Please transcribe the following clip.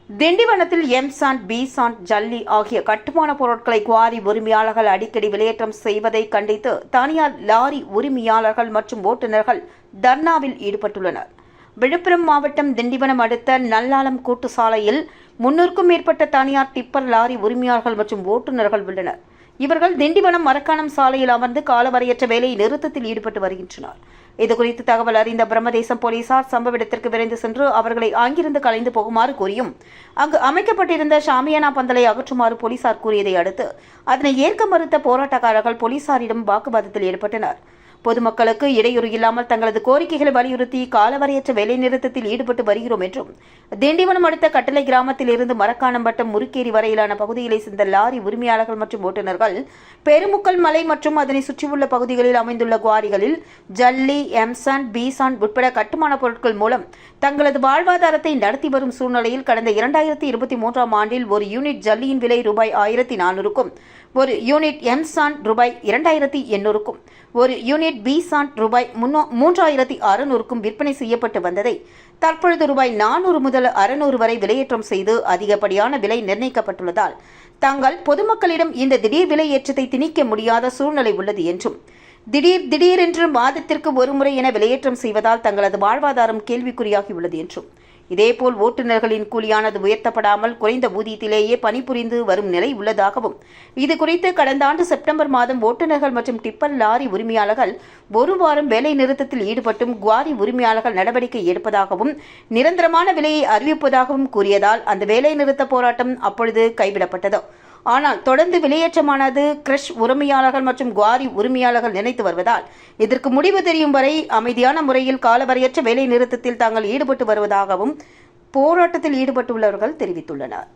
திண்டிவனத்தில் M-sand, B-sand, ஜல்லி ஆகிய கட்டுமான பொருட்களை குவாரி உரிமையாளர்கள் அடிக்கடி வெளியேற்றம் செய்வதை கண்டித்து தனியார் லாரி உரிமையாளர்கள் மற்றும் ஓட்டுநர்கள் தர்ணாவில் ஈடுபட்டுள்ளனர். விழுப்புரம் மாவட்டம் திண்டிவனம் அடுத்த நல்லாளம் கூட்டு சாலையில் 300க்கும் மேற்பட்ட தனியார் டிப்பர் லாரி உரிமையாளர்கள் மற்றும் ஓட்டுநர்கள் உள்ளனர். இவர்கள் திண்டிவனம் மரக்காணம் சாலையில் அமர்ந்து காலவரையற்ற வேலை நிறுத்தத்தில் ஈடுபட்டு வருகின்றனர். இதுகுறித்து தகவல் அறிந்த பிரம்மதேசம் போலீசார் சம்பவ இடத்திற்கு விரைந்து சென்று அவர்களை அங்கிருந்து கலைந்து போகுமாறு கூறியும் அங்கு அமைக்கப்பட்டிருந்த ஷாமியானா பந்தலை அகற்றுமாறு போலீசார் கூறியதை அடுத்து அதனை ஏற்க மறுத்த போராட்டக்காரர்கள் போலீசாரிடம் வாக்குவாதத்தில் ஈடுபட்டனர். பொதுமக்களுக்கு இடையூறு இல்லாமல் தங்களது கோரிக்கைகளை வலியுறுத்தி காலவரையற்ற வேலைநிறுத்தத்தில் ஈடுபட்டு வருகிறோம் என்றும் திண்டிவனம் அடுத்த கட்டளை கிராமத்தில் இருந்து மரக்காணம் வட்டம் முறுக்கேரி வரையிலான பகுதிகளை சேர்ந்த லாரி உரிமையாளர்கள் மற்றும் ஓட்டுநர்கள் பெருமுக்கல் மலை மற்றும் அதனை சுற்றியுள்ள பகுதிகளில் அமைந்துள்ள குவாரிகளில் ஜல்லி, எம்-சாண்ட், பி-சாண்ட் உட்பட கட்டுமான பொருட்கள் மூலம் தங்களது வாழ்வாதாரத்தை நடத்தி வரும் சூழ்நிலையில் கடந்த 2023ஆம் ஆண்டில் ஒரு யூனிட் ஜல்லியின் விலை ரூபாய் 1400க்கும், ஒரு யூனிட் எம்-சாண்ட் ரூபாய் 2800க்கும், ஒரு யூனிட் பி-சாண்ட் ரூபாய் 3600க்கும் விற்பனை செய்யப்பட்டு வந்ததை தற்பொழுது ரூபாய் 400 முதல் 600 வரை விலையேற்றம் செய்து அதிகப்படியான விலை நிர்ணயிக்கப்பட்டுள்ளதால் தாங்கள் பொதுமக்களிடம் இந்த திடீர் விலை ஏற்றத்தை திணிக்க முடியாத சூழ்நிலை உள்ளது என்றும் திடீரென்று மாதத்திற்கு ஒருமுறை என விலையேற்றம் செய்வதால் தங்களது வாழ்வாதாரம் கேள்விக்குறியாகியுள்ளது என்றும் இதேபோல் ஓட்டுநர்களின் கூலியானது உயர்த்தப்படாமல் குறைந்த ஊதியத்திலேயே பணிபுரிந்து வரும் நிலை உள்ளதாகவும் இதுகுறித்து கடந்த ஆண்டு செப்டம்பர் மாதம் ஓட்டுநர்கள் மற்றும் டிப்பர் லாரி உரிமையாளர்கள் ஒரு வாரம் வேலை நிறுத்தத்தில் ஈடுபட்டும் குவாரி உரிமையாளர்கள் நடவடிக்கை எடுப்பதாகவும் நிரந்தரமான விலையை அறிவிப்பதாகவும் கூறியதால் அந்த வேலை நிறுத்த போராட்டம் அப்பொழுது கைவிடப்பட்டது. ஆனால் தொடர்ந்து விலையேற்றமானது கிரஷ் உரிமையாளர்கள் மற்றும் குவாரி உரிமையாளர்கள் நினைத்து வருவதால் இதற்கு முடிவு தெரியும் வரை அமைதியான முறையில் காலவரையற்ற வேலை நிறுத்தத்தில் தாங்கள் ஈடுபட்டு வருவதாகவும் போராட்டத்தில் ஈடுபட்டுள்ளவர்கள் தெரிவித்துள்ளனர்.